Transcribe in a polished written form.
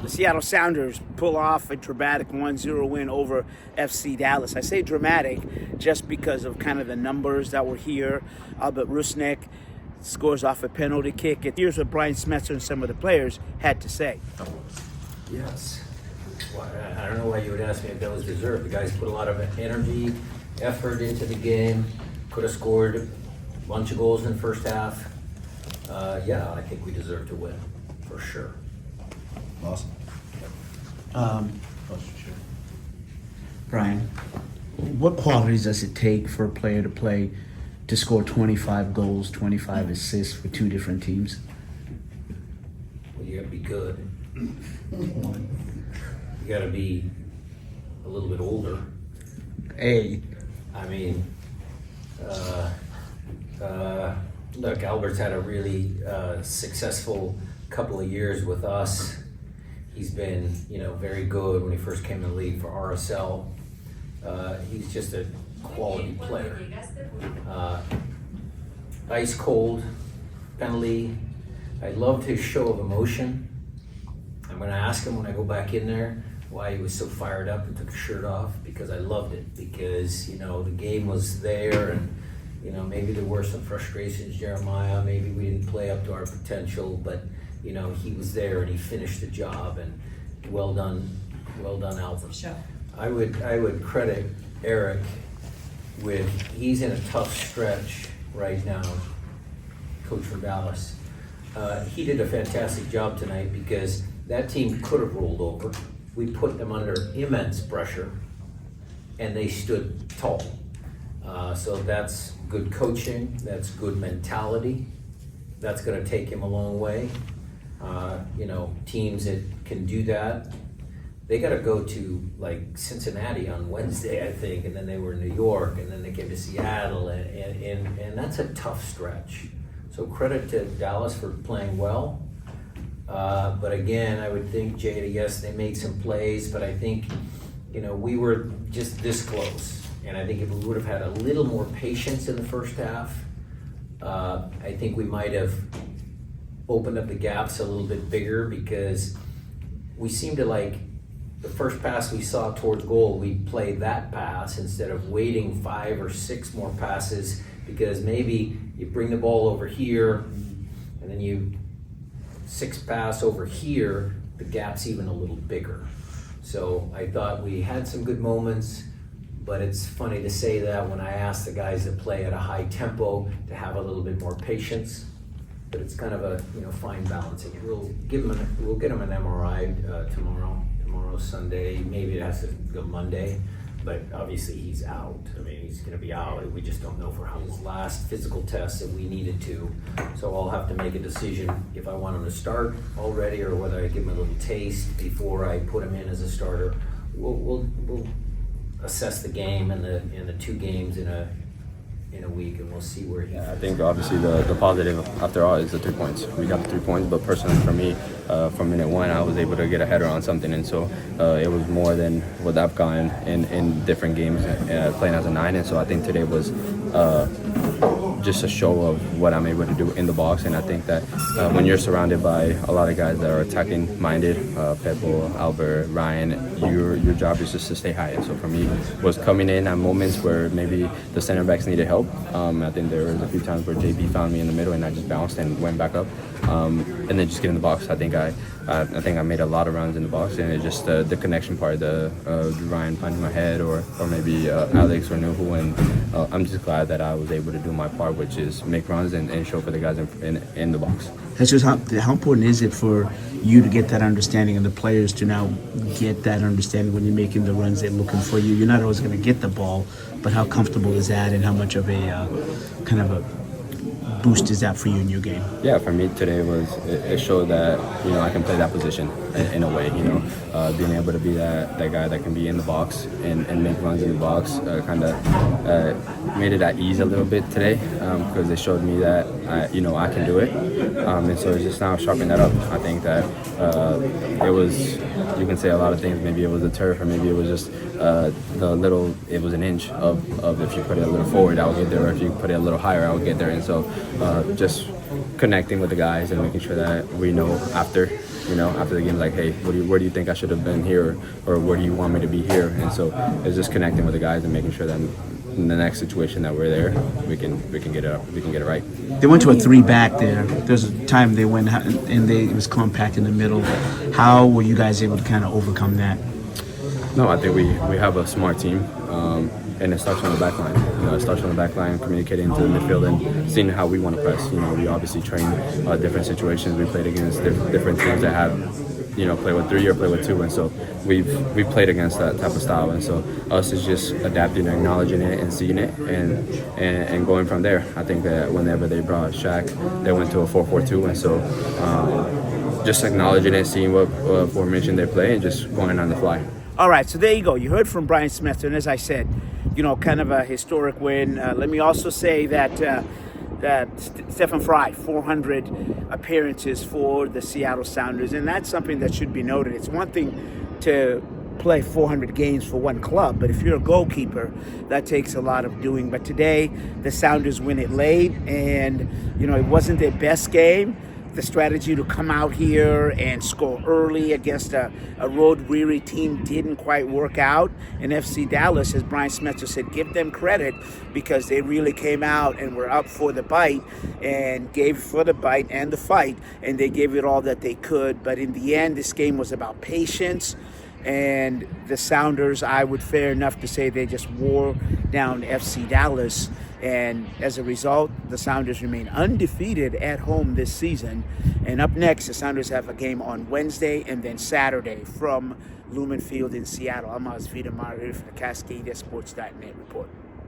the Seattle Sounders pull off a dramatic 1-0 win over FC Dallas. I say dramatic just because of kind of the numbers that were here. But Rusnák scores off a penalty kick. Here's what Brian Smetzer and some of the players had to say. Yes. Well, I don't know why you would ask me if that was deserved. The guys put a lot of energy, effort into the game. Could have scored a bunch of goals in the first half. Yeah, I think we deserve to win, for sure. Awesome. Brian, what qualities does it take for a player to score 25 goals, 25 assists for two different teams? Well, you gotta be good. You gotta be a little bit older. Hey. I mean, look, Albert's had a really successful couple of years with us. He's been, very good when he first came in the league for RSL. He's just a quality player. Ice cold penalty. I loved his show of emotion. I'm going to ask him when I go back in there why he was so fired up and took his shirt off, because I loved it. Because, the game was there, and, maybe there were some frustrations, Jeremiah. Maybe we didn't play up to our potential, but, he was there and he finished the job, and well done, Albert. Sure. I would credit Eric with, he's in a tough stretch right now, coach for Dallas. He did a fantastic job tonight because that team could have rolled over. We put them under immense pressure and they stood tall. So that's good coaching, that's good mentality. That's gonna take him a long way. Teams that can do that, they got to go to like Cincinnati on Wednesday, I think, and then they were in New York, and then they came to Seattle, and that's a tough stretch. So credit to Dallas for playing well. But again, I would think, Jada, yes, they made some plays, but I think, we were just this close. And I think if we would have had a little more patience in the first half, I think we might have opened up the gaps a little bit bigger, because we seem to like, the first pass we saw towards goal, we played that pass instead of waiting 5 or 6 more passes, because maybe you bring the ball over here and then you 6 pass over here, the gap's even a little bigger. So I thought we had some good moments, but it's funny to say that when I asked the guys that play at a high tempo to have a little bit more patience. But it's kind of a fine balancing. We'll get him an MRI tomorrow. Tomorrow's Sunday. Maybe it has to go Monday, but obviously he's out. I mean, he's going to be out. We just don't know for how his last physical test that we needed to. So I'll have to make a decision if I want him to start already or whether I give him a little taste before I put him in as a starter. We'll assess the game and the 2 games in a week, and we'll see where he. I think obviously the positive after all is the 3 points. We got the 3 points, but personally for me, from minute 1, I was able to get a header on something, and so it was more than what I've gotten in different games playing as a 9, and so I think today was just a show of what I'm able to do in the box. And I think that when you're surrounded by a lot of guys that are attacking minded, Pepo, Albert, Ryan, your job is just to stay high. And so for me, was coming in at moments where maybe the center backs needed help. I think there was a few times where JB found me in the middle and I just bounced and went back up, and then just get in the box. I think I made a lot of runs in the box, and it's just the connection part, the Ryan finding my head, or maybe Alex or Nuhu, and I'm just glad that I was able to do my part, which is make runs and show for the guys in the box. That's just how important is it for you to get that understanding and the players to now get that understanding when you're making the runs they're looking for you? You're not always going to get the ball, but how comfortable is that, and how much of a kind of a boost is that for you in your game? Yeah, for me today it showed that I can play that position in a way. Being able to be that guy that can be in the box and make runs in the box kind of made it at ease a little bit today, because it showed me that I can do it, and so it's just now sharpening that up. I think that it was, you can say a lot of things. Maybe it was the turf, or maybe it was just it was an inch of if you put it a little forward, I would get there, or if you put it a little higher, I would get there. And so just connecting with the guys and making sure that we know after after the game, like, hey, where do you think I should have been here, or where do you want me to be here? And so it's just connecting with the guys and making sure that in the next situation that we're there, we can get it up, we can get it right. They went to a 3-back there. There's a time they went and it was compact in the middle. How were you guys able to kind of overcome that? No, I think we have a smart team, and it starts on the back line. It starts on the back line, communicating to the midfield and seeing how we want to press. We obviously train different situations. We played against different teams that have, play with 3 or play with 2, and so we've played against that type of style. And so us is just adapting, acknowledging it, and seeing it, and going from there. I think that whenever they brought Shaq, they went to a 4-4-2, and so just acknowledging it, seeing what formation they play, and just going on the fly. All right, so there you go. You heard from Brian Smith, and as I said, kind of a historic win. Let me also say that Stephen Fry, 400 appearances for the Seattle Sounders, and that's something that should be noted. It's one thing to play 400 games for one club, but if you're a goalkeeper, that takes a lot of doing. But today, the Sounders win it late, and it wasn't their best game. The strategy to come out here and score early against a road-weary team didn't quite work out. And FC Dallas, as Brian Smith said, give them credit because they really came out and were up for the bite and gave for the bite and the fight, and they gave it all that they could. But in the end, this game was about patience. And the Sounders, I would fair enough to say they just wore down FC Dallas. And as a result, the Sounders remain undefeated at home this season. And up next, the Sounders have a game on Wednesday and then Saturday from Lumen Field in Seattle. I'm Osvita Marir for the CascadesSports.net report.